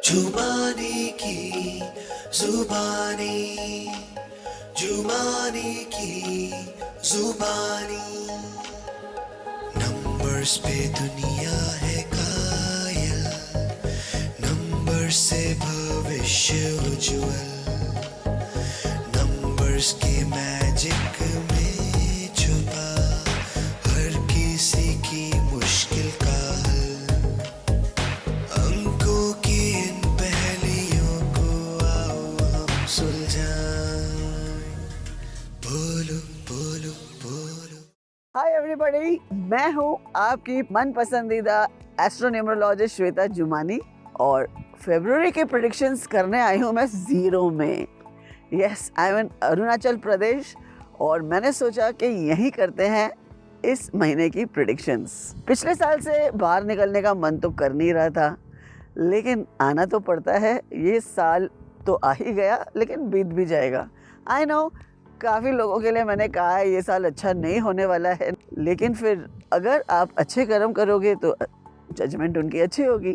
जुबानी की जुबानी, जुबानी की जुबानी। नंबर्स पे दुनिया है कायल, नंबर से भविष्य उज्ज्वल, नंबर्स के मैजिक में छुपा हर किसी की मुश्किल का हल। अंकों की इन पहेलियों को आओ हम सुलझाएं। बोलो बोलो बोलो। हाय एवरीबॉडी, मैं हूँ आपकी मन पसंदीदा एस्ट्रोन्यूमरोलॉजिस्ट श्वेता जुमानी और फरवरी के प्रेडिक्शंस करने आई हूँ मैं जीरो में। यस, आई एम इन अरुणाचल प्रदेश और मैंने सोचा कि यहीं करते हैं इस महीने की प्रेडिक्शंस। पिछले साल से बाहर निकलने का मन तो कर नहीं रहा था, लेकिन आना तो पड़ता है। ये साल तो आ ही गया, लेकिन बीत भी जाएगा। आई नो काफ़ी लोगों के लिए मैंने कहा है ये साल अच्छा नहीं होने वाला है, लेकिन फिर अगर आप अच्छे कर्म करोगे तो जजमेंट उनकी अच्छी होगी।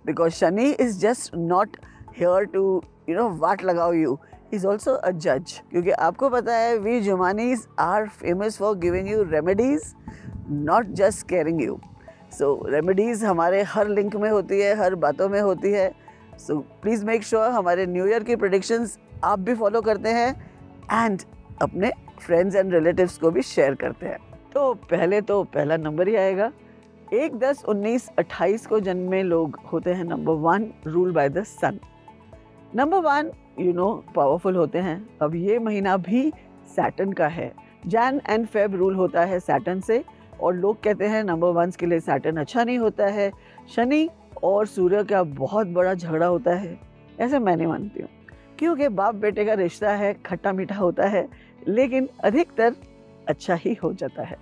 Because Shani is just not here to वाट लगाओ यू, इज़ ऑल्सो अ जज। क्योंकि आपको पता है we Jumanis are famous for giving you remedies, not just caring you. So remedies हमारे हर लिंक में होती है, हर बातों में होती है। सो प्लीज़ मेक श्योर हमारे न्यू ईयर की प्रेडिक्शंस आप भी फॉलो करते हैं एंड अपने फ्रेंड्स एंड रिलेटिव्स को भी शेयर करते हैं। तो पहला नंबर ही आएगा। 1, 10, 19, 28 को जन्मे लोग होते हैं number 1, rule by the sun. Number 1 powerful होते हैं। अब ये महीना भी सैटर्न का है। जैन एंड फेब रूल होता है सैटर्न से, और लोग कहते हैं नंबर 1 के लिए सैटर्न अच्छा नहीं होता है। शनि और सूर्य का बहुत बड़ा झगड़ा होता है, ऐसे मैं नहीं मानती हूँ। क्योंकि बाप बेटे का रिश्ता है, खट्टा मीठा होता है, लेकिन अधिकतर अच्छा ही हो जाता है।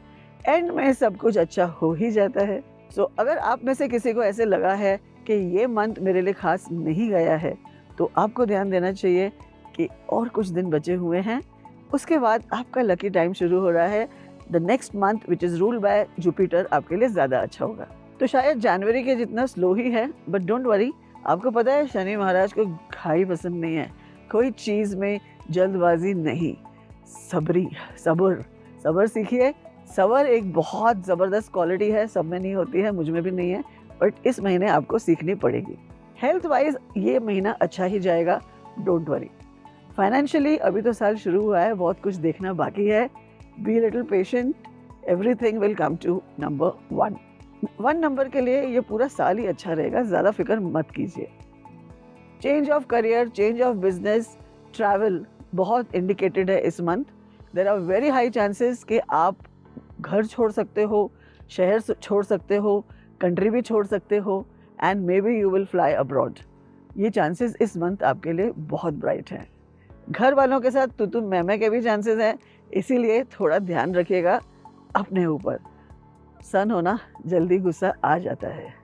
एंड में सब कुछ अच्छा हो ही जाता है। सो अगर आप में से किसी को ऐसे लगा है कि ये मंथ मेरे लिए खास नहीं गया है, तो आपको ध्यान देना चाहिए कि और कुछ दिन बचे हुए हैं। उसके बाद आपका लकी टाइम शुरू हो रहा है। The next month which is ruled by Jupiter आपके लिए ज़्यादा अच्छा होगा। तो शायद जनवरी के जितना स्लो ही है, बट डोंट वरी। आपको पता है शनि महाराज को घाई पसंद नहीं है। कोई चीज़ में जल्दबाजी नहीं, सब्र सीखिए। सब्र एक बहुत ज़बरदस्त क्वालिटी है, सब में नहीं होती है, मुझ में भी नहीं है, बट इस महीने आपको सीखनी पड़ेगी। हेल्थ वाइज ये महीना अच्छा ही जाएगा, डोंट वरी। फाइनेंशियली अभी तो साल शुरू हुआ है, बहुत कुछ देखना बाकी है। Be little patient, everything will come to number 1। 1 number के लिए ये पूरा साल ही अच्छा रहेगा, ज़्यादा फिक्र मत कीजिए। Change of career, change of business, travel बहुत इंडिकेटेड है इस month. There are very high chances कि आप घर छोड़ सकते हो, शहर छोड़ सकते हो, कंट्री भी छोड़ सकते हो, and may be you will fly abroad. ये चांसेस इस मंथ आपके लिए बहुत ब्राइट हैं। घर वालों के साथ तू मैं के भी चांसेस हैं, इसीलिए थोड़ा ध्यान रखिएगा अपने ऊपर। सन होना जल्दी गुस्सा आ जाता है।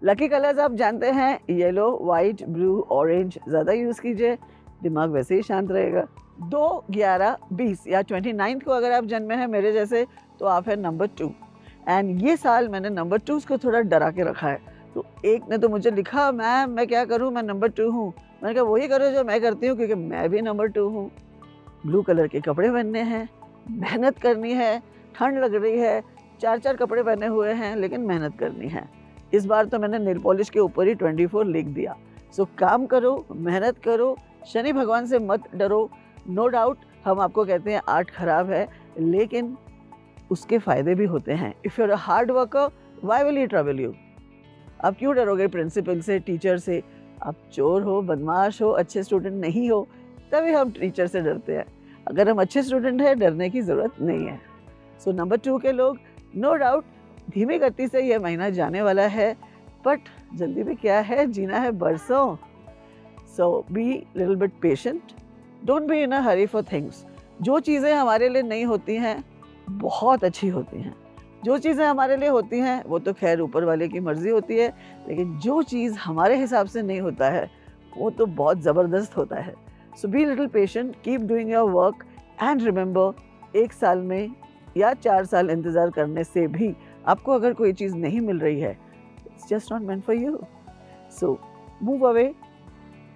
लकी कलर्स आप जानते हैं, येलो, वाइट, ब्लू, ऑरेंज ज़्यादा यूज़ कीजिए, दिमाग वैसे ही शांत रहेगा। 2, 11, 20 या 29 को अगर आप जन्मे हैं मेरे जैसे, तो आप हैं नंबर 2। एंड ये साल मैंने नंबर 2 को थोड़ा डरा के रखा है। तो एक ने तो मुझे लिखा, मैम मैं क्या करूं, मैं नंबर 2 हूं। मैंने कहा वही करो जो मैं करती हूं, क्योंकि मैं भी नंबर 2 हूं। ब्लू कलर के कपड़े पहनने हैं, मेहनत करनी है, ठंड लग रही है, 4 कपड़े पहने हुए हैं, लेकिन मेहनत करनी है। इस बार तो मैंने नेल पॉलिश के ऊपर ही 24 लिख दिया। सो काम करो, मेहनत करो, शनि भगवान से मत डरो। नो डाउट हम आपको कहते हैं 8 खराब है, लेकिन उसके फ़ायदे भी होते हैं। If you are a hard worker, why will he trouble you? आप क्यों डरोगे प्रिंसिपल से, टीचर से? आप चोर हो, बदमाश हो, अच्छे स्टूडेंट नहीं हो, तभी हम टीचर से डरते हैं। अगर हम अच्छे स्टूडेंट हैं, डरने की ज़रूरत नहीं है। सो नंबर 2 के लोग, नो डाउट धीमी गति से ये महीना जाने वाला है, बट जल्दी भी क्या है, जीना है बरसों। So be little bit patient, don't be in a hurry for things. जो चीज़ें हमारे लिए नहीं होती हैं बहुत अच्छी होती हैं। जो चीज़ें हमारे लिए होती हैं वो तो खैर ऊपर वाले की मर्ज़ी होती है, लेकिन जो चीज़ हमारे हिसाब से नहीं होता है वो तो बहुत ज़बरदस्त होता है। So be little patient, keep doing your work and remember, 1 साल में या 4 साल इंतज़ार करने से भी आपको अगर कोई चीज़ नहीं मिल रही है, it's just not meant for you. So move away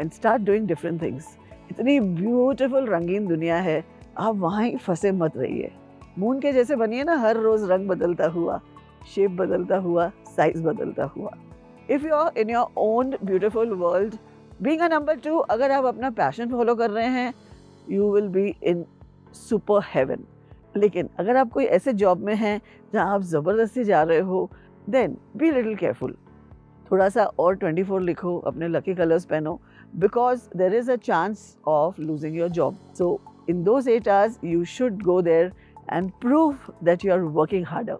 and start doing different things. इतनी ब्यूटीफुल रंगीन दुनिया है, आप वहाँ ही फंसे मत रहिए। मून के जैसे बनिए ना, हर रोज रंग बदलता हुआ, शेप बदलता हुआ, साइज बदलता हुआ। If you are in your own beautiful world, being a number 2, अगर आप अपना पैशन फॉलो कर रहे हैं, you will be in super heaven. लेकिन अगर आप कोई ऐसे जॉब में हैं जहां आप ज़बरदस्ती जा रहे हो, देन बी लिटिल केयरफुल। थोड़ा सा और 24 लिखो, अपने लकी कलर्स पहनो, because there is a chance of losing your job. So in those 8 hours you should go there and prove that you are working harder,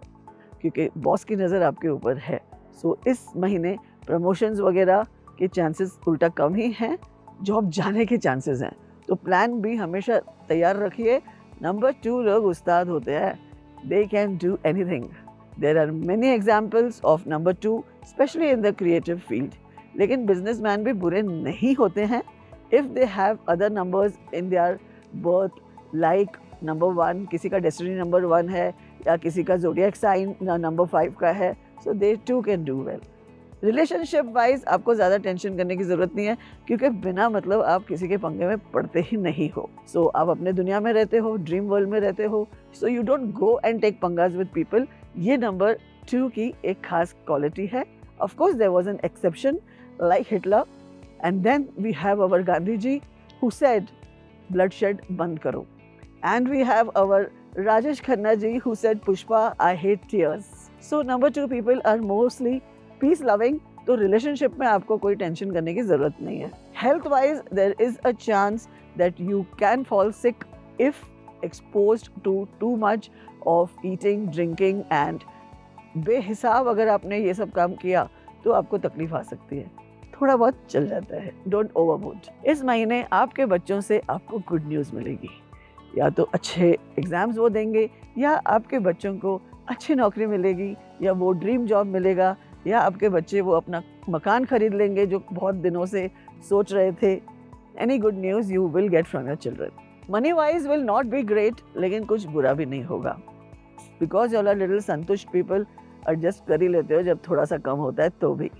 क्योंकि बॉस की नज़र आपके ऊपर है। सो इस महीने प्रमोशंस वगैरह के चांसेस उल्टा कम ही हैं, जॉब जाने के चांसेस हैं। तो प्लान भी हमेशा तैयार रखिए। नंबर 2 लोग उस्ताद होते हैं, they can do anything. There are many examples of number 2, specially in the creative field. लेकिन बिजनेसमैन भी बुरे नहीं होते हैं if they have other numbers in their birth, like number 1, किसी का डेस्टिनी नंबर 1 है, या किसी का ज़ोडिएक साइन नंबर 5 का है, so they too can do well. Relationship wise आपको ज़्यादा टेंशन करने की ज़रूरत नहीं है, क्योंकि बिना मतलब आप किसी के पंगे में पड़ते ही नहीं हो। सो आप अपने दुनिया में रहते हो, ड्रीम वर्ल्ड में रहते हो, so you don't go and take पंगास विद पीपल। ये नंबर 2 की एक खास क्वालिटी है। Of course there was an exception like Hitler, and then we have our Gandhi ji who said bloodshed बंद करो, and we have our Rajesh Khanna ji who said Pushpa I hate tears. So number 2 people are mostly peace loving, तो relationship में आपको कोई tension करने की जरूरत नहीं है। Health wise there is a chance that you can fall sick if exposed to too much of eating, drinking and बेहिसाब अगर आपने ये सब काम किया तो आपको तकलीफ आ सकती है। थोड़ा बहुत चल जाता है, डोंट ओवरबूट। इस महीने आपके बच्चों से आपको गुड न्यूज़ मिलेगी, या तो अच्छे एग्जाम्स वो देंगे, या आपके बच्चों को अच्छी नौकरी मिलेगी, या वो ड्रीम जॉब मिलेगा, या आपके बच्चे वो अपना मकान खरीद लेंगे जो बहुत दिनों से सोच रहे थे। Any good news you will get from your children. Money wise will not be great, लेकिन कुछ बुरा भी नहीं होगा, बिकॉज यू आर लिटिल संतुष्ट पीपल, एडजस्ट कर ही लेते हो जब थोड़ा सा कम होता है तो भी।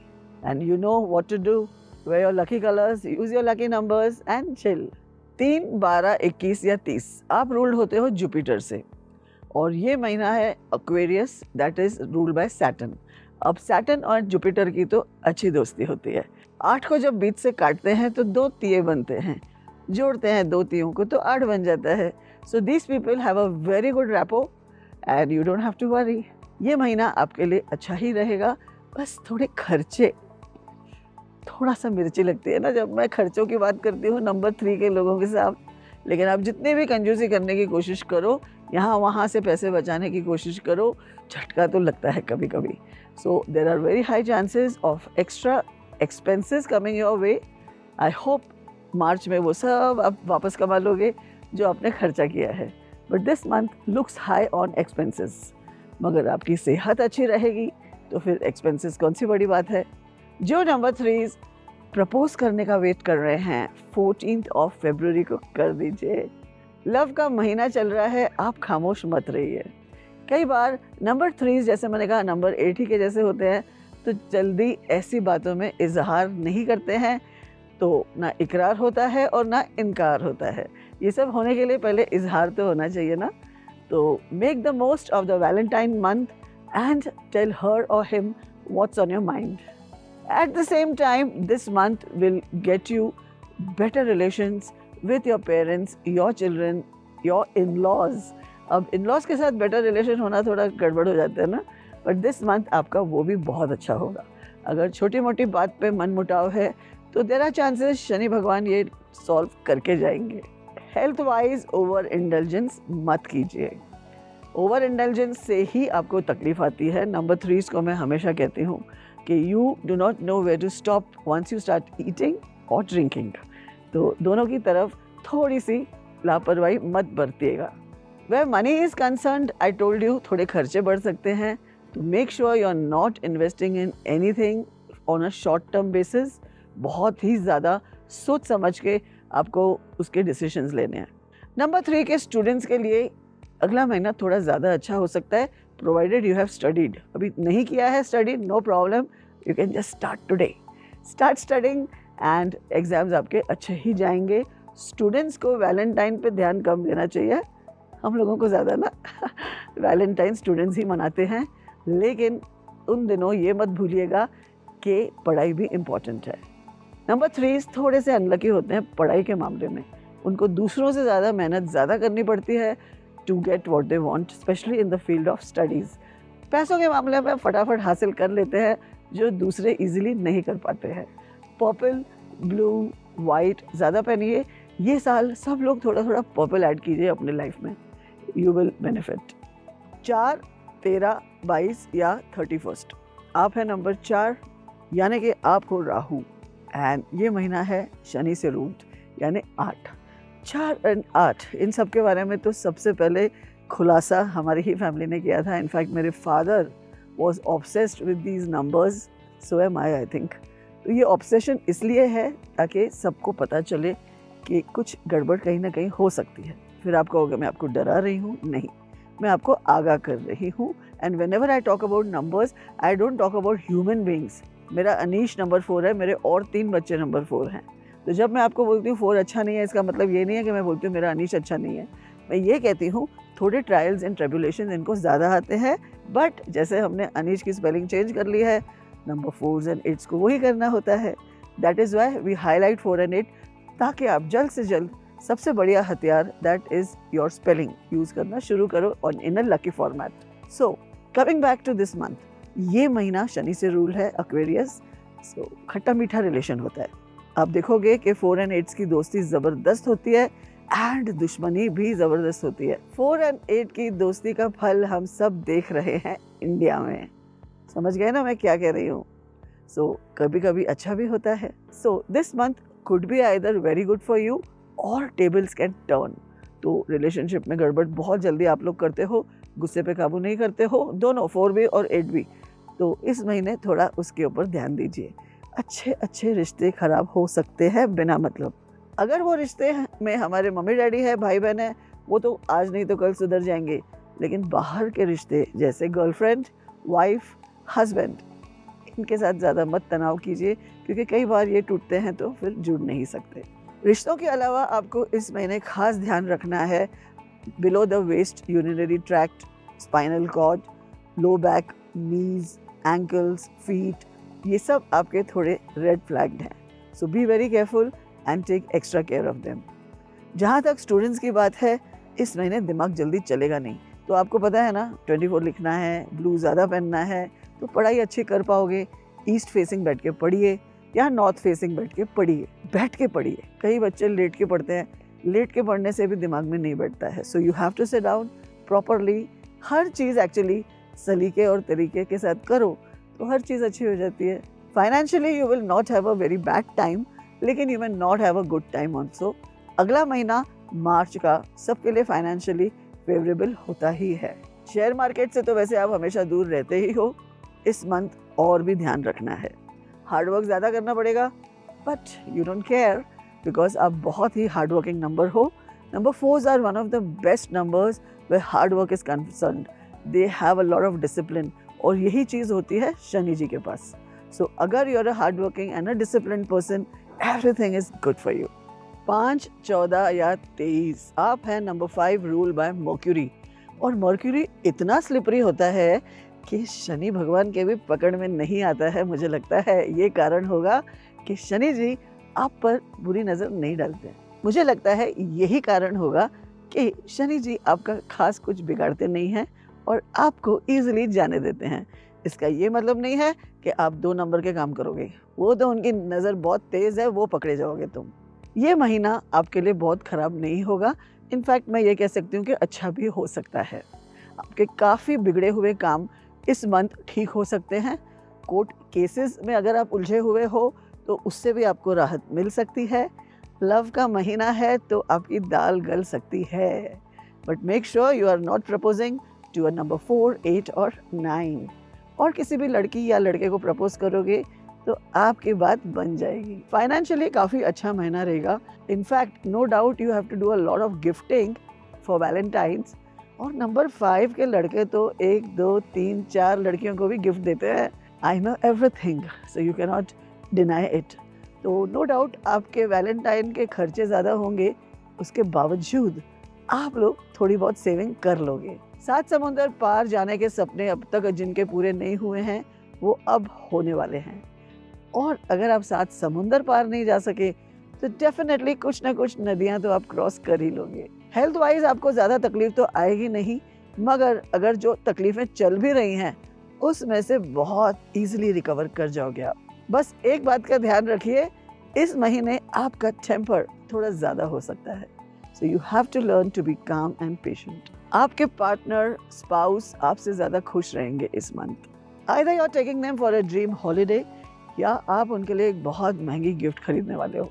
And you know what to do, wear your lucky colours, use your lucky numbers and chill. 3, 12, 21 या 30 आप रूल्ड होते हो जुपिटर से, और ये महीना है Aquarius, that is ruled by Saturn. अब सैटर्न और जुपिटर की तो अच्छी दोस्ती होती है। 8 को जब बीच से काटते हैं तो 2 तीये बनते हैं, जोड़ते हैं 2 तीयों को तो 8 बन जाता है। So these people have a very good rapport and you don't have to worry. ये महीना आपके लिए अच्छा ही रहेगा, बस थोड़े खर्चे, थोड़ा सा मिर्ची लगती है ना जब मैं खर्चों की बात करती हूँ नंबर 3 के लोगों के साथ। लेकिन आप जितने भी कंजूसी करने की कोशिश करो, यहाँ वहाँ से पैसे बचाने की कोशिश करो, झटका तो लगता है कभी कभी। So there are very high chances of extra expenses coming your way. I hope March में वो सब आप वापस कमा लोगे जो आपने खर्चा किया है। But this month looks high on expenses. मगर आपकी सेहत अच्छी रहेगी तो फिर एक्सपेंसेस कौन सी बड़ी बात है। जो नंबर 3 प्रपोज करने का वेट कर रहे हैं 14 फरवरी को कर दीजिए। लव का महीना चल रहा है, आप खामोश मत रहिए। कई बार नंबर 3 जैसे मैंने कहा नंबर 8 ही के जैसे होते हैं, तो जल्दी ऐसी बातों में इजहार नहीं करते हैं, तो ना इकरार होता है और ना इनकार होता है। ये सब होने के लिए पहले इजहार तो होना चाहिए ना। तो make the most of the Valentine month and tell her or him what's on your mind. At the same time, this month will get you better relations with your parents, your children, your in-laws. अब in-laws के साथ better relation होना थोड़ा गड़बड़ हो जाता है ना, but this month आपका वो भी बहुत अच्छा होगा। अगर छोटी मोटी बात पे मन मुटाव है तो there are chances शनि भगवान ये सॉल्व करके जाएंगे। हेल्थ वाइज ओवर इंडल्जेंस मत कीजिए, ओवर इंडल्जेंस से ही आपको तकलीफ आती है। नंबर 3 को मैं हमेशा कहती हूँ कि you do not know where to stop once you start eating और ड्रिंकिंग। तो दोनों की तरफ थोड़ी सी लापरवाही मत बरतिएगा। Where money is concerned, I told you थोड़े खर्चे बढ़ सकते हैं, तो make sure you are not investing in anything on a short term basis. बहुत ही ज़्यादा सोच समझ के आपको उसके डिसीजंस लेने हैं। नंबर 3 के स्टूडेंट्स के लिए अगला महीना थोड़ा ज़्यादा अच्छा हो सकता है, प्रोवाइडेड यू हैव स्टडीड। अभी नहीं किया है study, no problem, you can just start today. Start studying and exams आपके अच्छे ही जाएंगे। स्टूडेंट्स को वैलेंटाइन पे ध्यान कम देना चाहिए, हम लोगों को ज़्यादा ना वैलेंटाइन स्टूडेंट्स ही मनाते हैं, लेकिन उन दिनों ये मत भूलिएगा कि पढ़ाई भी इम्पॉर्टेंट है। नंबर 3 थोड़े से अनलकी होते हैं पढ़ाई के मामले में, उनको दूसरों से ज़्यादा मेहनत ज़्यादा करनी पड़ती है to get what they want, specially in the field of studies. पैसों के मामले में फटाफट हासिल कर लेते हैं जो दूसरे इजीली नहीं कर पाते हैं। पर्पल, ब्लू, वाइट ज़्यादा पहनिए। ये साल सब लोग थोड़ा थोड़ा पर्पल ऐड कीजिए अपने लाइफ में, यू विल बेनिफिट। 4, 13, 22 या 31 आप है नंबर 4, यानी कि आप हो राहु, एंड ये महीना है शनि से रूल्ड, यानी 8, 4 और 8 इन सब के बारे में तो सबसे पहले खुलासा हमारी ही फैमिली ने किया था। इनफैक्ट मेरे father was obsessed with these numbers, so am I think. तो ये ऑब्सेशन इसलिए है ताकि सबको पता चले कि कुछ गड़बड़ कहीं ना कहीं हो सकती है। फिर आप कहोगे मैं आपको डरा रही हूँ, नहीं, मैं आपको आगाह कर रही हूँ। And when ever I talk about numbers, I don't talk about human beings. मेरा अनीश नंबर 4 है, मेरे और 3 बच्चे नंबर 4 हैं। तो जब मैं आपको बोलती हूँ 4 अच्छा नहीं है, इसका मतलब ये नहीं है कि मैं बोलती हूँ मेरा अनीश अच्छा नहीं है। मैं ये कहती हूँ थोड़े ट्रायल्स एंड ट्रिब्यूलेशन इनको ज़्यादा आते हैं, बट जैसे हमने अनीश की स्पेलिंग चेंज कर ली है, नंबर 4s एंड 8s को वही करना होता है। That is why we highlight 4 and 8, ताकि आप जल्द से जल्द सबसे बढ़िया हथियार that is your spelling use करना शुरू करो और in a lucky format. So coming back to this month, ये महीना शनि से रूल है, एक्वेरियस, सो खट्टा मीठा रिलेशन होता है। आप देखोगे कि 4 एंड 8 की दोस्ती ज़बरदस्त होती है एंड दुश्मनी भी ज़बरदस्त होती है। 4 एंड 8 की दोस्ती का फल हम सब देख रहे हैं इंडिया में। समझ गए ना मैं क्या कह रही हूँ? सो कभी कभी अच्छा भी होता है। So this month could be either very good for you और टेबल्स कैन टर्न। तो रिलेशनशिप में गड़बड़ बहुत जल्दी आप लोग करते हो, गुस्से पे काबू नहीं करते हो, दोनों 4 भी और 8 भी। तो इस महीने थोड़ा उसके ऊपर ध्यान दीजिए। अच्छे अच्छे रिश्ते खराब हो सकते हैं बिना मतलब। अगर वो रिश्ते में हमारे मम्मी डैडी है, भाई बहन है, वो तो आज नहीं तो कल सुधर जाएंगे। लेकिन बाहर के रिश्ते जैसे गर्लफ्रेंड, वाइफ, हस्बैंड, इनके साथ ज़्यादा मत तनाव कीजिए, क्योंकि कई बार ये टूटते हैं तो फिर जुड़ नहीं सकते। रिश्तों के अलावा आपको इस महीने खास ध्यान रखना है below the waist urinary tract, spinal cord, low back, knees, ankles, feet, ये सब आपके थोड़े रेड फ्लैग्ड हैं। So be very careful and take extra care of them. जहाँ तक स्टूडेंट्स की बात है, इस महीने दिमाग जल्दी चलेगा नहीं। तो आपको पता है ना 24 लिखना है, ब्लू ज़्यादा पहनना है, तो पढ़ाई अच्छी कर पाओगे। ईस्ट फेसिंग बैठ के पढ़िए या नॉर्थ फेसिंग बैठ के पढ़िए, बैठ के पढ़िए। कई बच्चे लेट के पढ़ते हैं, लेट के पढ़ने से भी दिमाग में नहीं बैठता है। So you have to sit down properly. हर चीज़ एक्चुअली सलीके और तरीके के साथ करो तो हर चीज़ अच्छी हो जाती है। Financially you will not have a very bad time, लेकिन you will not have a good time also. अगला महीना मार्च का सबके लिए फाइनेंशियली फेवरेबल होता ही है। शेयर मार्केट से तो वैसे आप हमेशा दूर रहते ही हो, इस मंथ और भी ध्यान रखना है। हार्डवर्क ज़्यादा करना पड़ेगा, but you don't care because आप बहुत ही हार्डवर्किंग नंबर हो। Number 4s are one of the best numbers where hard work is concerned. They have a lot of discipline, और यही चीज़ होती है शनि जी के पास। सो अगर you are a hard working and a discipline person, everything is good for you. 5, 14 या 23 आप हैं नंबर 5 रूल बाय मर्क्यूरी, और मर्क्यूरी इतना स्लिपरी होता है कि शनि भगवान के भी पकड़ में नहीं आता है। मुझे लगता है ये कारण होगा कि शनि जी आप पर बुरी नज़र नहीं डालते। मुझे लगता है यही कारण होगा कि शनि जी आपका खास कुछ बिगाड़ते नहीं हैं और आपको ईजिली जाने देते हैं। इसका ये मतलब नहीं है कि आप 2 नंबर के काम करोगे, वो तो उनकी नज़र बहुत तेज़ है, वो पकड़े जाओगे तुम। ये महीना आपके लिए बहुत ख़राब नहीं होगा। इनफैक्ट मैं ये कह सकती हूँ कि अच्छा भी हो सकता है। आपके काफ़ी बिगड़े हुए काम इस मंथ ठीक हो सकते हैं। कोर्ट केसेस में अगर आप उलझे हुए हो तो उससे भी आपको राहत मिल सकती है। लव का महीना है तो आपकी दाल गल सकती है, but make sure you are not proposing to a number 4, 8 और 9। और किसी भी लड़की या लड़के को प्रपोज करोगे तो आपकी बात बन जाएगी। फाइनेंशियली काफ़ी अच्छा महीना रहेगा। In fact no doubt you have to do a lot of gifting for valentines. और नंबर 5 के लड़के तो 1, 2, 3, 4 लड़कियों को भी गिफ्ट देते हैं। I know everything, so you can not deny it. तो नो डाउट आपके वैलेंटाइन के खर्चे ज़्यादा होंगे, उसके बावजूद आप लोग थोड़ी बहुत सेविंग कर लोगे। 7 समुंदर पार जाने के सपने अब तक जिनके पूरे नहीं हुए हैं, वो अब होने वाले हैं। और अगर आप 7 समुंदर पार नहीं जा सके तो डेफिनेटली कुछ ना कुछ नदियां तो आप क्रॉस कर ही लोगे। हेल्थ वाइज आपको ज़्यादा तकलीफ तो आएगी नहीं, मगर अगर जो तकलीफें चल भी रही हैं उसमें से बहुत ईजिली रिकवर कर जाओगे आप। बस एक बात का ध्यान रखिए, इस महीने आपका टेम्पर थोड़ा ज़्यादा हो सकता है, so you have to learn to be calm and patient. आपके पार्टनर स्पाउस आपसे ज़्यादा खुश रहेंगे इस month. Either you are taking them for a dream holiday या आप उनके लिए एक बहुत महंगी गिफ्ट खरीदने वाले हो।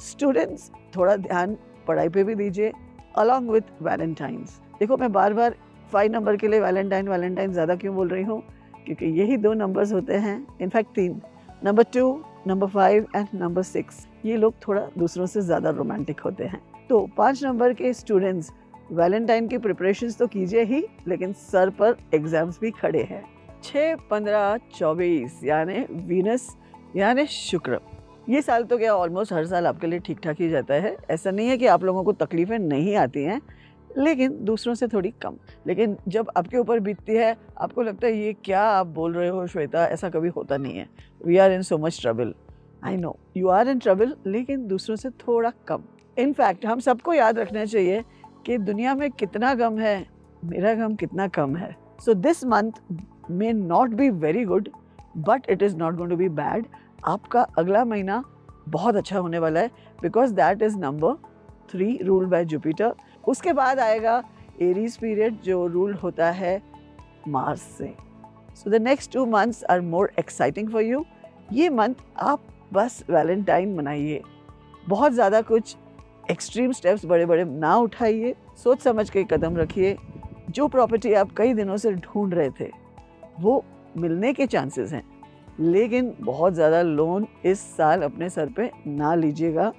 स्टूडेंट्स, थोड़ा ध्यान पढ़ाई पे भी दीजिए अलॉन्ग विथ वैलेंटाइंस। देखो, मैं बार बार 5 नंबर के लिए वैलेंटाइन ज़्यादा क्यों बोल रही हूँ, क्योंकि यही 2 नंबर्स होते हैं, in fact 3, number 2, number 5 and number 6। ये लोग थोड़ा दूसरों से ज़्यादा रोमांटिक होते हैं। तो 5 नंबर के स्टूडेंट्स वैलेंटाइन की प्रिपरेशंस तो कीजिए ही, लेकिन सर पर एग्जाम्स भी खड़े हैं। 6, 15, 24 यानी वीनस यानी शुक्र। ये साल तो क्या ऑलमोस्ट हर साल आपके लिए ठीक ठाक ही जाता है। ऐसा नहीं है कि आप लोगों को तकलीफ़ें नहीं आती हैं, लेकिन दूसरों से थोड़ी कम। लेकिन जब आपके ऊपर बीतती है आपको लगता है ये क्या आप बोल रहे हो श्वेता, ऐसा कभी होता नहीं है। We are in so much trouble. I know you are in trouble, लेकिन दूसरों से थोड़ा कम। इनफैक्ट हम सबको याद रखना चाहिए कि दुनिया में कितना गम है, मेरा गम कितना कम है। So this month may not be very good, but it is not going to be bad. आपका अगला महीना बहुत अच्छा होने वाला है, because that is number 3 ruled by Jupiter. उसके बाद आएगा एरीज पीरियड जो रूल होता है मार्स से। So the next 2 months are more exciting for you. ये मंथ आप बस वैलेंटाइन मनाइए, बहुत ज़्यादा कुछ एक्सट्रीम स्टेप्स बड़े बड़े ना उठाइए, सोच समझ के कदम रखिए। जो प्रॉपर्टी आप कई दिनों से ढूंढ रहे थे वो मिलने के चांसेस हैं, लेकिन बहुत ज़्यादा लोन इस साल अपने सर पे ना लीजिएगा।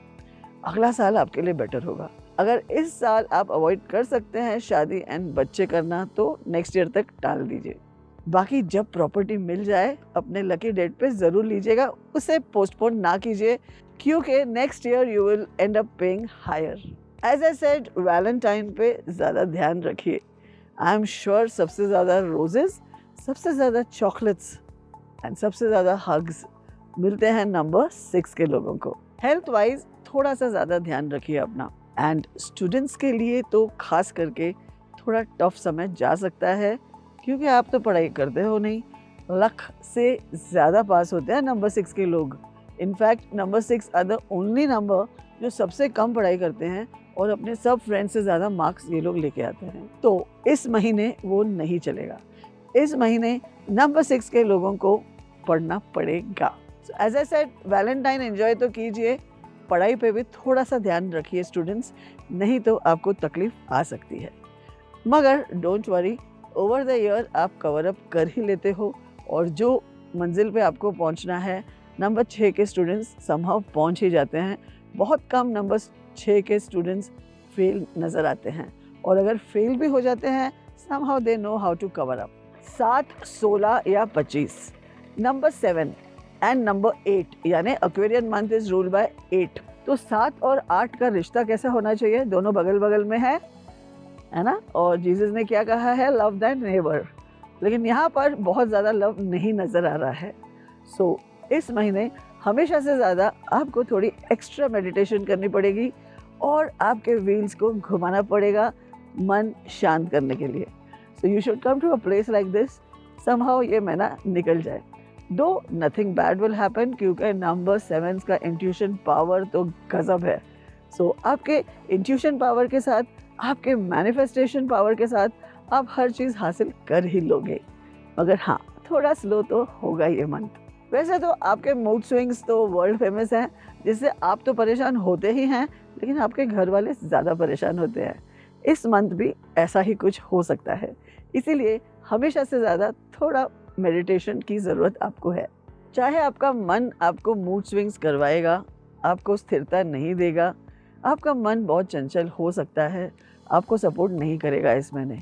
अगला साल आपके लिए बेटर होगा। अगर इस साल आप अवॉइड कर सकते हैं शादी एंड बच्चे करना तो नेक्स्ट ईयर तक टाल दीजिए। बाकी जब प्रॉपर्टी मिल जाए अपने लकी डेट पे ज़रूर लीजिएगा, उसे पोस्टपोन ना कीजिए, क्योंकि next year you will end up paying higher. As I said, valentine पे ज़्यादा ध्यान रखिए। आई एम श्योर सबसे ज़्यादा रोजेस, सबसे ज़्यादा चॉकलेट्स एंड सबसे ज़्यादा हग्स मिलते हैं नंबर 6 के लोगों को। हेल्थ वाइज थोड़ा सा ज़्यादा ध्यान रखिए अपना। एंड स्टूडेंट्स के लिए तो खास करके थोड़ा टफ समय जा सकता है, क्योंकि आप तो पढ़ाई करते हो नहीं। लाख से ज़्यादा पास होते हैं नंबर 6 के लोग। In fact number 6 are the only number जो सबसे कम पढ़ाई करते हैं और अपने सब फ्रेंड्स से ज़्यादा मार्क्स ये लोग लेके आते हैं। तो इस महीने वो नहीं चलेगा। इस महीने नंबर 6 के लोगों को पढ़ना पड़ेगा। As I said, valentine enjoy तो कीजिए, पढ़ाई पे भी थोड़ा सा ध्यान रखिए स्टूडेंट्स, नहीं तो आपको तकलीफ आ सकती है। मगर don't worry, over the year आप कवर अप कर ही लेते हो, और जो मंजिल पे आपको पहुंचना है नंबर 6 के स्टूडेंट्स समहाउ पहुंच ही जाते हैं। बहुत कम नंबर 6 के स्टूडेंट्स फेल नज़र आते हैं, और अगर फेल भी हो जाते हैं somehow they know how to cover up. 7, 16 या 25, नंबर 7 एंड नंबर 8 यानी Aquarian month is ruled by 8। तो 7 और 8 का रिश्ता कैसा होना चाहिए? दोनों बगल बगल में है ना। और जीसस ने क्या कहा है? Love that neighbour. लेकिन यहाँ पर बहुत ज़्यादा लव नहीं नज़र आ रहा है। सो इस महीने हमेशा से ज़्यादा आपको थोड़ी एक्स्ट्रा मेडिटेशन करनी पड़ेगी और आपके व्हील्स को घुमाना पड़ेगा मन शांत करने के लिए। So you should come to a place like this, somehow ये महीना निकल जाए। Though nothing bad will happen, क्योंकि नंबर 7 का इंट्यूशन पावर तो गजब है। सो आपके इंट्यूशन पावर के साथ, आपके मैनिफेस्टेशन पावर के साथ आप हर चीज़ हासिल कर ही लोगे। मगर हाँ, थोड़ा स्लो तो होगा ये मंथ। वैसे तो आपके मूड स्विंग्स तो वर्ल्ड फेमस हैं, जिससे आप तो परेशान होते ही हैं, लेकिन आपके घर वाले ज़्यादा परेशान होते हैं। इस मंथ भी ऐसा ही कुछ हो सकता है, इसीलिए हमेशा से ज़्यादा थोड़ा मेडिटेशन की ज़रूरत आपको है। चाहे आपका मन आपको मूड स्विंग्स करवाएगा, आपको स्थिरता नहीं देगा, आपका मन बहुत चंचल हो सकता है, आपको सपोर्ट नहीं करेगा इस महीने,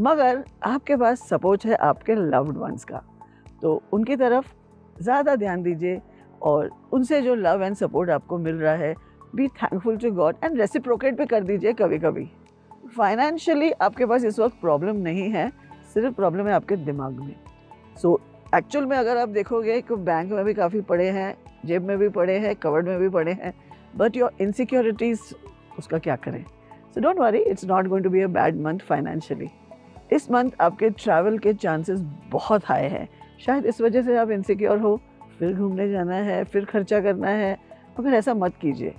मगर आपके पास सपोर्ट है आपके लव्ड वंस का। तो उनकी तरफ ज़्यादा ध्यान दीजिए और उनसे जो लव एंड सपोर्ट आपको मिल रहा है, be thankful to God and reciprocate भी कर दीजिए कभी कभी। फाइनेंशियली आपके पास इस वक्त प्रॉब्लम नहीं है, सिर्फ प्रॉब्लम है आपके दिमाग में। सो एक्चुअल में अगर आप देखोगे कि बैंक में भी काफ़ी पड़े हैं, जेब में भी पड़े हैं, कवर्ड में भी पड़े हैं, बट योर इनसिक्योरिटीज, उसका क्या करें। So don't worry, it's not going to be a bad month financially. इस मंथ आपके ट्रैवल के चांसेस बहुत हाई हैं। शायद इस वजह से आप इनसिक्योर हो, फिर घूमने जाना है, फिर खर्चा करना है, मगर ऐसा मत कीजिए।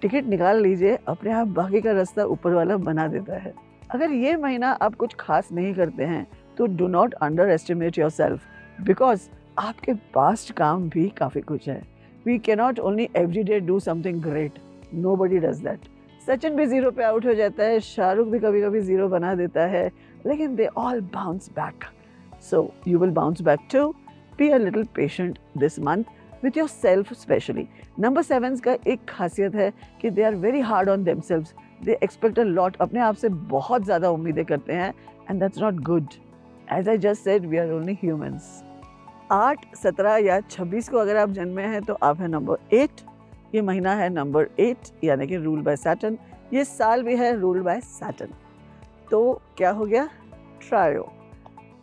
टिकट निकाल लीजिए, अपने आप बाकी का रास्ता ऊपर वाला बना देता है। अगर ये महीना आप कुछ खास नहीं करते हैं तो do not underestimate yourself, because आपके पास्ट काम भी काफ़ी कुछ है। We cannot only every day do something great, nobody does that. Sachin भी 0 पे आउट हो जाता है, शाहरुख भी कभी कभी 0 बना देता है, लेकिन they all bounce back. So you will bounce back too. Be a little patient this month with yourself specially. Number 7 का एक खासियत है कि they are very hard on themselves, they expect a lot, अपने आप से बहुत ज़्यादा उम्मीदें करते हैं, and that's not good. As I just said, we are only humans. 8, 17 या 26 को अगर आप जन्मे हैं तो आप हैं नंबर 8। ये महीना है नंबर 8, यानी कि रूल बाय सैटर्न। ये साल भी है रूल बाय सैटर्न। तो क्या हो गया, ट्रायो।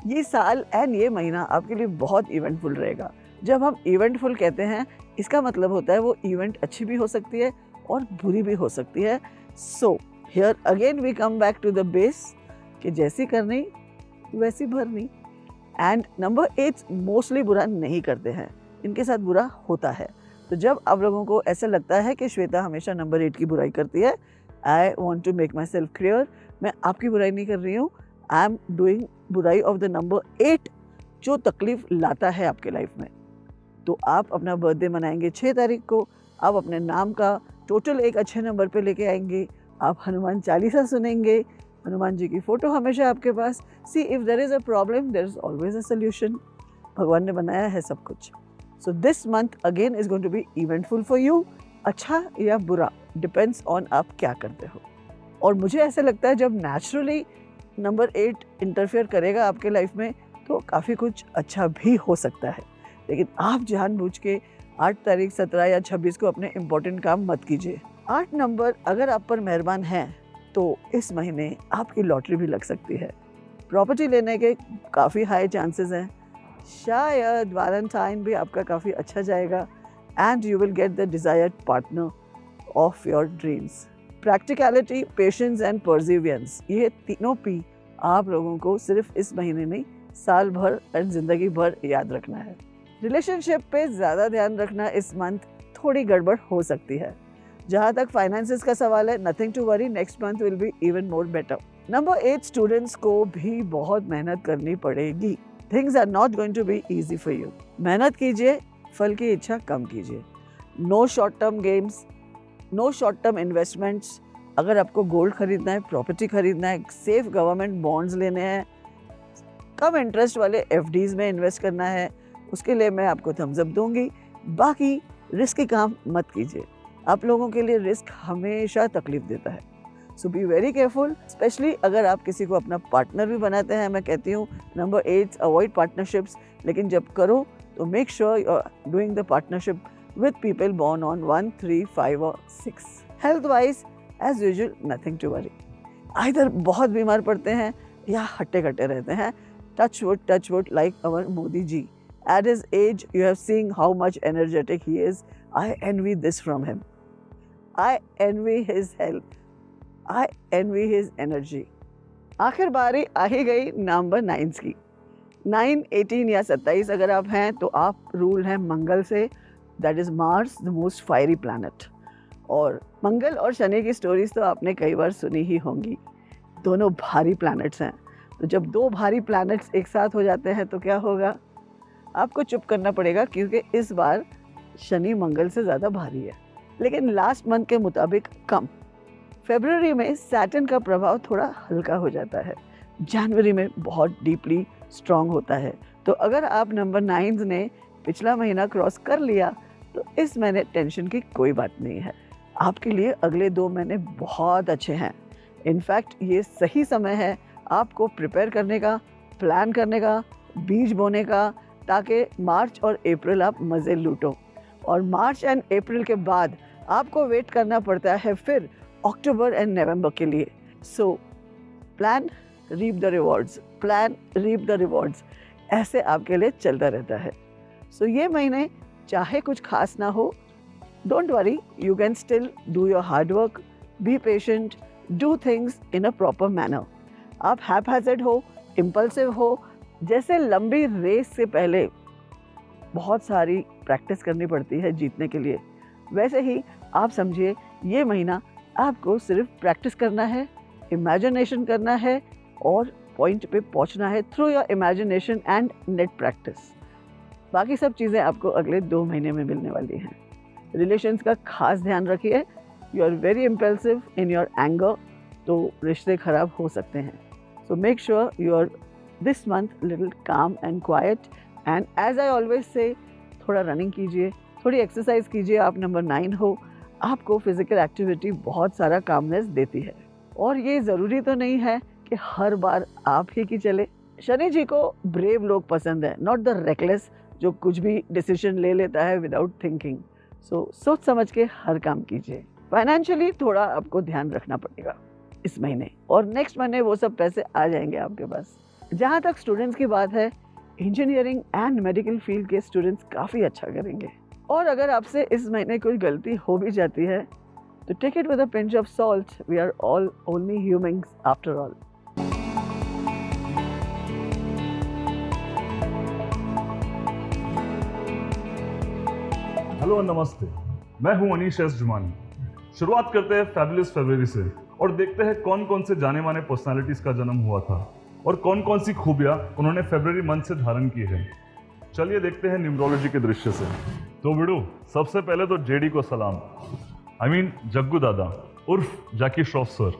ये साल एंड ये महीना आपके लिए बहुत इवेंटफुल रहेगा। जब हम इवेंटफुल कहते हैं, इसका मतलब होता है वो इवेंट अच्छी भी हो सकती है और बुरी भी हो सकती है। So here again we come back to the base कि जैसी करनी वैसी भरनी। एंड नंबर 8 मोस्टली बुरा नहीं करते हैं, इनके साथ बुरा होता है। तो जब आप लोगों को ऐसा लगता है कि श्वेता हमेशा नंबर 8 की बुराई करती है, I want to make myself clear, मैं आपकी बुराई नहीं कर रही हूँ। आई एम डूइंग बुराई ऑफ द नंबर 8 जो तकलीफ लाता है आपके लाइफ में। तो आप अपना बर्थडे मनाएंगे 6 तारीख को, आप अपने नाम का टोटल एक अच्छे नंबर पे लेके आएंगे, आप हनुमान चालीसा सुनेंगे, हनुमान जी की फ़ोटो हमेशा आपके पास। See if there is a problem there is always a solution. भगवान ने बनाया है सब कुछ। So this month again is going to be eventful for you. अच्छा या बुरा डिपेंड्स ऑन आप क्या करते हो। और मुझे ऐसा लगता है जब नेचुरली नंबर 8 इंटरफेयर करेगा आपके लाइफ में तो काफ़ी कुछ अच्छा भी हो सकता है। लेकिन आप जानबूझ के 8 तारीख, 17 या 26 को अपने इम्पोर्टेंट काम मत कीजिए। 8 नंबर अगर आप पर मेहरबान है तो इस महीने आपकी लॉटरी भी लग सकती है। प्रॉपर्टी लेने के काफ़ी हाई चांसेस हैं। शायद वैलेंटाइन भी आपका काफ़ी अच्छा जाएगा and you will get the desired partner of your dreams. Practicality, patience and Perseverance, ये तीनों पी आप लोगों को सिर्फ इस महीने नहीं, साल भर और ज़िंदगी भर याद रखना है। रिलेशनशिप पे ज़्यादा ध्यान रखना इस मंथ थोड़ी गड़बड़ हो सकती है। जहाँ तक फाइनेंसेस का सवाल है, nothing to worry, next month will be even more better. Number 8 students को भी बहुत मेहनत करनी पड़ेगी। Things are not going to be easy for you. मेहनत कीजिए, फल की इच्छा कम कीजिए। No short term games, no short term investments. अगर आपको गोल्ड खरीदना है, प्रॉपर्टी खरीदना है, सेफ गवर्नमेंट बॉन्ड्स लेने हैं, कम इंटरेस्ट वाले FDs में इन्वेस्ट करना है, उसके लिए मैं आपको थम्स अप दूंगी। बाकी रिस्की काम मत कीजिए, आप लोगों के लिए रिस्क हमेशा तकलीफ देता है। So be very careful, specially अगर आप किसी को अपना पार्टनर भी बनाते हैं। मैं कहती हूँ नंबर 8 अवॉइड पार्टनरशिप्स, लेकिन जब करो तो make sure you are doing the partnership with people born on 1, 3, 5 और 6। Health wise as usual nothing to worry. Either बहुत बीमार पड़ते हैं या हट्टे कट्टे रहते हैं। Touch wood like our Modi ji. At his age, you have seen how much energetic he is. I envy this from him. I envy his health. I envy his energy. आखिर बारी आ ही गई नंबर 9 की। 9, 18 या 27 अगर आप हैं तो आप रूल हैं मंगल से, that is Mars, the most fiery planet. और मंगल और शनि की स्टोरीज तो आपने कई बार सुनी ही होंगी। दोनों भारी प्लैनेट्स हैं, तो जब 2 भारी प्लैनेट्स एक साथ हो जाते हैं तो क्या होगा, आपको चुप करना पड़ेगा, क्योंकि इस बार शनि मंगल से ज़्यादा भारी है, लेकिन लास्ट मंथ के मुताबिक कम। फरवरी में सैटर्न का प्रभाव थोड़ा हल्का हो जाता है, जनवरी में बहुत डीपली स्ट्रॉन्ग होता है। तो अगर आप नंबर 9 ने पिछला महीना क्रॉस कर लिया तो इस महीने टेंशन की कोई बात नहीं है। आपके लिए अगले 2 महीने बहुत अच्छे हैं। इनफैक्ट ये सही समय है आपको प्रिपेयर करने का, प्लान करने का, बीज बोने का, ताकि मार्च और अप्रैल आप मज़े लूटो। और मार्च एंड अप्रैल के बाद आपको वेट करना पड़ता है फिर अक्टूबर एंड नवंबर के लिए। So plan reap the rewards, plan reap the rewards, ऐसे आपके लिए चलता रहता है। सो ये महीने चाहे कुछ खास ना हो, don't worry, you can still do your hard work, be patient, do things in a proper manner. आप हैपहैज़र्ड हो, इम्पल्सिव हो, जैसे लंबी रेस से पहले बहुत सारी प्रैक्टिस करनी पड़ती है जीतने के लिए, वैसे ही आप समझिए ये महीना आपको सिर्फ प्रैक्टिस करना है, इमेजिनेशन करना है और पॉइंट पे पहुंचना है through your imagination and net practice. बाकी सब चीज़ें आपको अगले 2 महीने में मिलने वाली हैं। रिलेशंस का खास ध्यान रखिए, you are very impulsive in your anger, तो रिश्ते खराब हो सकते हैं। So make sure you are this month little calm and quiet, and as I always say थोड़ा रनिंग कीजिए, थोड़ी एक्सरसाइज कीजिए। आप नंबर 9 हो, आपको फिजिकल एक्टिविटी बहुत सारा कामनेस देती है और ये ज़रूरी तो नहीं है कि हर बार आप ही की चले। शनि जी को ब्रेव लोग पसंद है, नॉट द रेकलेस जो कुछ भी डिसीजन ले लेता है विदाउट थिंकिंग। सो सोच समझ के हर काम कीजिए। फाइनेंशियली थोड़ा आपको ध्यान रखना पड़ेगा इस महीने, और नेक्स्ट महीने वो सब पैसे आ जाएंगे आपके पास। जहाँ तक स्टूडेंट्स की बात है, इंजीनियरिंग एंड मेडिकल फील्ड के स्टूडेंट्स काफ़ी अच्छा करेंगे, और अगर आपसे इस महीने कोई गलती हो भी जाती है तो take it with a pinch of salt, we are all only humans after all. Hello नमस्ते, मैं हूं अनीश एस जुमानी। शुरुआत करते हैं फैबुलस फरवरी से और देखते हैं कौन कौन से जाने माने पर्सनालिटीज का जन्म हुआ था और कौन कौन सी खूबियां उन्होंने फरवरी मंथ से धारण की है। चलिए देखते हैं न्यूमरोलॉजी के दृश्य से। तो विडू, सबसे पहले तो जेडी को सलाम, जग्गू दादा उर्फ जैकी श्रॉफ सर।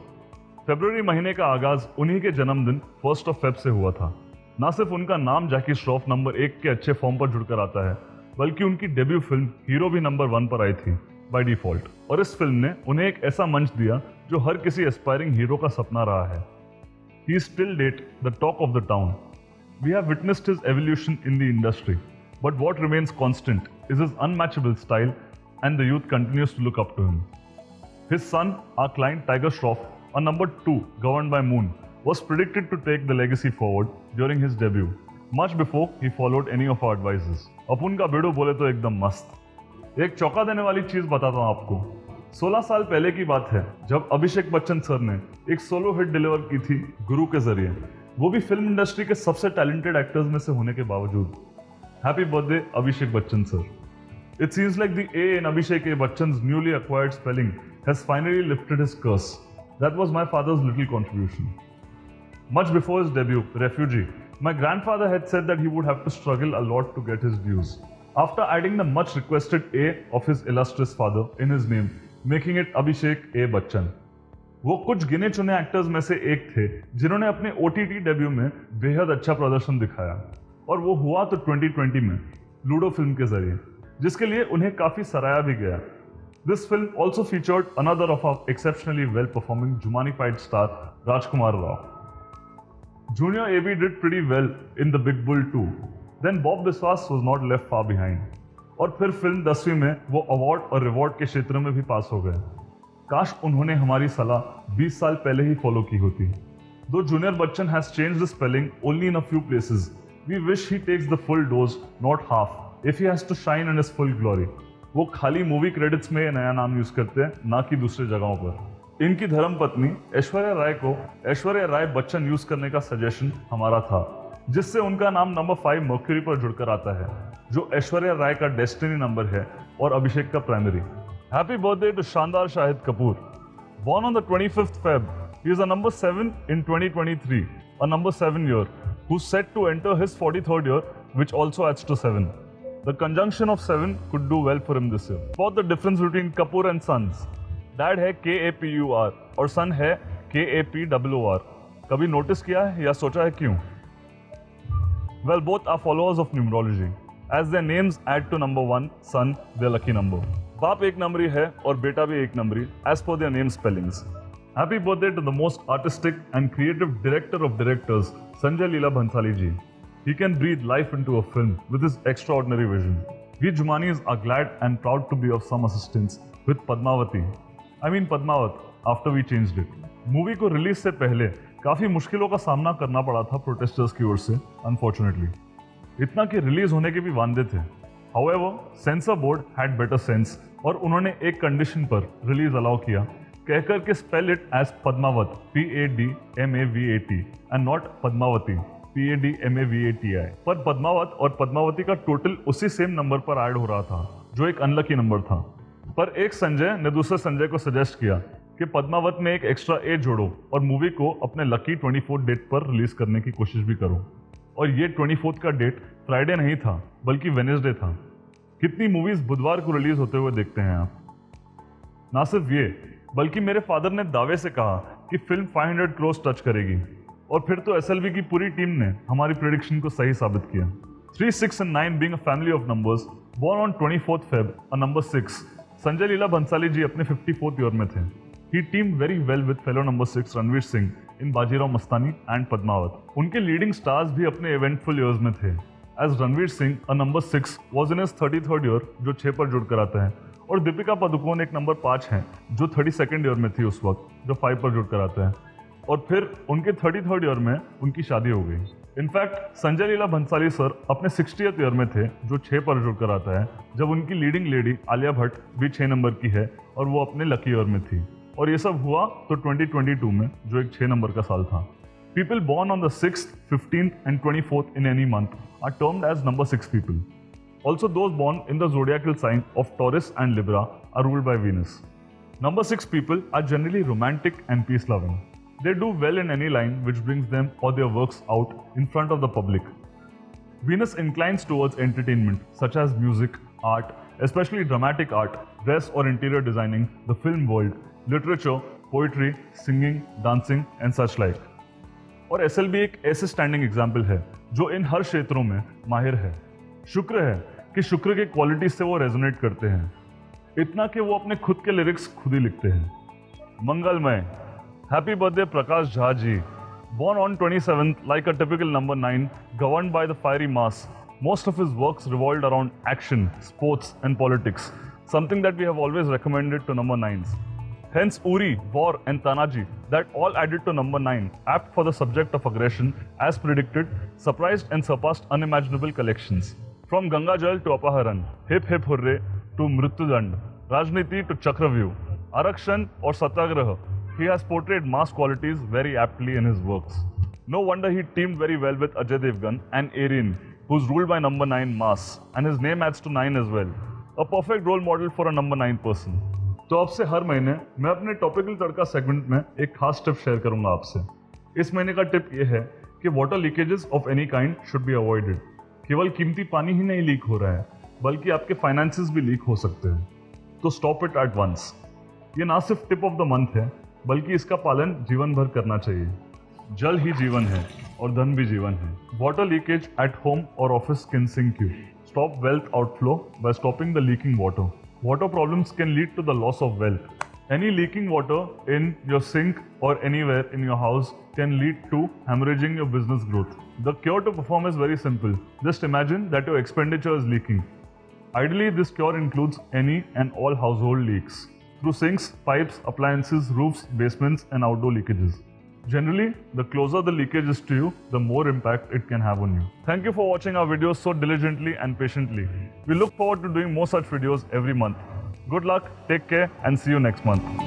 फरवरी महीने का आगाज उन्हीं के जन्मदिन 1 फेब से हुआ था। ना सिर्फ उनका नाम जैकी श्रॉफ नंबर 1 के अच्छे फॉर्म पर जुड़कर आता है, बल्कि उनकी डेब्यू फिल्म हीरो भी नंबर 1 पर आई थी बाय डिफॉल्ट, और इस फिल्म ने उन्हें एक ऐसा मंच दिया जो हर किसी एस्पायरिंग हीरो का सपना रहा है। He is till date the talk of the town. We have witnessed his evolution in the industry, but what remains constant is his unmatchable style and the youth continues to look up to him. His son, our client Tiger Shroff, a number 2 governed by Moon, was predicted to take the legacy forward during his debut, much before he followed any of our advices. अपुन का बेड़ो बोले तो एकदम मस्त। एक चौंका देने वाली चीज बताता हूँ आपको। 16 साल पहले की बात है जब अभिषेक बच्चन सर ने एक सोलो हिट डिलीवर की थी गुरु के जरिए, वो भी फिल्म इंडस्ट्री के सबसे टैलेंटेड एक्टर्स में से होने के बावजूद। Happy birthday Abhishek Bachchan sir. It seems like the A in Abhishek A. Bachchan's newly acquired spelling has finally lifted his curse. That was my father's little contribution. Much before his debut, Refugee, my grandfather had said that he would have to struggle a lot to get his dues. After adding the much requested A of his illustrious father in his name, making it Abhishek A. Bachchan. वो कुछ गिने चुने actors में से एक थे जिन्होंने अपने OTT डेब्यू में बेहद अच्छा प्रदर्शन दिखाया, और वो हुआ तो 2020 में लूडो फिल्म के जरिए, जिसके लिए उन्हें काफी सराहा भी गया। This film also featured another of our exceptionally well performing Jumanified star Rajkummar Rao. Junior AB did pretty well in the Big Bull 2, then Bob Biswas was not left far behind, और फिर फिल्म 10वीं में वो अवार्ड और रिवॉर्ड के क्षेत्र में भी पास हो गए। काश उन्होंने हमारी सलाह 20 साल पहले ही फॉलो की होती। Though junior Bachchan has changed the spelling only in a few places, we wish he takes the full dose not half if he has to shine in his full glory. वो खाली मूवी क्रेडिट्स में नया नाम use करते हैं, ना कि दूसरे जगहों पर। इनकी धर्मपत्नी ऐश्वर्या राय को ऐश्वर्या राय बच्चन यूज करने का सजेशन हमारा था, जिससे उनका नाम नंबर 5 मर्क्यूरी पर जुड़कर आता है, जो ऐश्वर्या राय का डेस्टिनी नंबर है और अभिषेक का प्राइमरी। हैप्पी बर्थडे टू शानदार Shahid Kapoor. Born on the 25th Feb, he is a number 7 in 2023, a number 7 year, who's set to enter his 43rd year, which also adds to 7. The conjunction of 7 could do well for him this year. About the difference between Kapoor and Sons. Dad है KAPUR और son है KAPOOR. कभी notice किया है या सोचा है क्यों? Well, both are followers of numerology. As their names add to number 1, son, their lucky number. बाप एक नंबरी है और बेटा भी एक नंबरी, as per their name spellings. Happy birthday to the most artistic and creative director of directors, Sanjay Leela Bhansali ji. He can breathe life into a film with his extraordinary vision. We Jumanis are glad and proud to be of some assistance with Padmavati. I mean Padmavat after we changed it. Movie को release से पहले काफी मुश्किलों का सामना करना पड़ा था प्रोटेस्टर्स की ओर से, अनफॉर्चुनेटली। इतना कि रिलीज होने के भी वांदे थे। However, sensor board had better sense और उन्होंने एक कंडीशन पर रिलीज अलाउ किया, कहकर के spell it as Padmavat PADMAVAT and not Padmavati PADMAVATI। पर पद्मावत और पद्मावती का टोटल उसी सेम नंबर पर ऐड हो रहा था, जो एक अनलकी नंबर था। पर एक संजय ने दूसरे संजय को सजेस्ट किया कि पद्मावत में एक एक्स्ट्रा ए जोड़ो और मूवी को अपने लकी 24 डेट पर रिलीज करने की कोशिश भी करो। और ये 24 का डेट फ्राइडे नहीं था बल्कि वेनेसडे था। कितनी मूवीज बुधवार को रिलीज होते हुए देखते हैं आप। ना सिर्फ ये, बल्कि मेरे फादर ने दावे से कहा कि फिल्म 500 करोड़ टच करेगी, और फिर तो SLV की पूरी टीम ने हमारी प्रेडिक्शन को सही साबित किया। 3, 6 and 9 being a family of numbers, born on 24th Feb, a number 6, Sanjay Leela Bhansali जी अपने 54th ईयर में थे। He teamed very well with fellow number 6 Ranveer Singh in Bajirao Mastani and Padmaavat. उनके लीडिंग स्टार्स भी अपने इवेंटफुल ईयर्स में थे। As Ranveer Singh, a number 6, was in his 33rd year, जो 6 पर जुड़ कर आता है, और दीपिका पादुकोण एक नंबर 5 हैं, जो 32nd ईयर में थी उस वक्त, जो 5 पर जुड़ कर आता है। और फिर उनके 33rd ईयर में उनकी शादी हो गई। इनफैक्ट संजय लीला भंसाली सर अपने 60th ईयर में थे, जो 6 पर जुड़ कर आता है, जब उनकी लीडिंग लेडी आलिया भट्ट भी 6 नंबर की है और वो अपने लकी ईयर में थी। और ये सब हुआ तो 2022 में, जो एक 6 नंबर का साल था। People born on the 6th, 15th and 24th in any month are termed as number 6 people. Also, those born in the zodiacal sign of Taurus and Libra are ruled by Venus. Number 6 people are generally romantic and peace-loving. They do well in any line which brings them or their works out in front of the public. Venus inclines towards entertainment such as music, art, especially dramatic art, dress or interior designing, the film world, literature, poetry, singing, dancing and such like. और SLV एक ऐसे standing example है जो इन हर क्षेत्रों में माहिर है। शुक्र है कि शुक्र के क्वालिटी से वो रेजोनेट करते हैं, इतना कि वो अपने खुद के लिरिक्स खुद ही लिखते हैं। मंगलमय। Happy birthday Prakash Jha ji. Born on 27th, like a typical number 9, governed by the fiery mass. Most of his works revolved around action, sports and politics, something that we have always recommended to number 9s. Hence Uri, War and Tanaji, that all added to number 9, apt for the subject of aggression, as predicted, surprised and surpassed unimaginable collections. From Ganga Jal to Apaharan, Hip Hip Hurray to Mrityudand, Rajniti to Chakravyuh, Arakshan or Satyagraha, he has portrayed mass qualities very aptly in his works. No wonder he teamed very well with Ajay Devgan and Aryan, who's ruled by number 9 mass, and his name adds to 9 as well. A perfect role model for a number 9 person. तो आपसे हर महीने मैं अपने topical तड़का segment में एक खास tip share करूंगा आपसे। इस महीने का टिप ये है कि water leakages of any kind should be avoided. केवल कीमती पानी ही नहीं लीक हो रहा है, बल्कि आपके फाइनेंसेस भी लीक हो सकते हैं, तो स्टॉप इट एट वंस। ये ना सिर्फ टिप ऑफ द मंथ है, बल्कि इसका पालन जीवन भर करना चाहिए। जल ही जीवन है और धन भी जीवन है। वाटर लीकेज एट होम और office can sink you. Stop wealth outflow by stopping the leaking water. Water problems can lead to the loss of wealth. Any leaking water in your sink or anywhere in your house can lead to hemorrhaging your business growth. The cure to perform is very simple. Just imagine that your expenditure is leaking. Ideally, this cure includes any and all household leaks through sinks, pipes, appliances, roofs, basements, and outdoor leakages. Generally, the closer the leakage is to you, the more impact it can have on you. Thank you for watching our videos so diligently and patiently. We look forward to doing more such videos every month. Good luck, take care, and see you next month.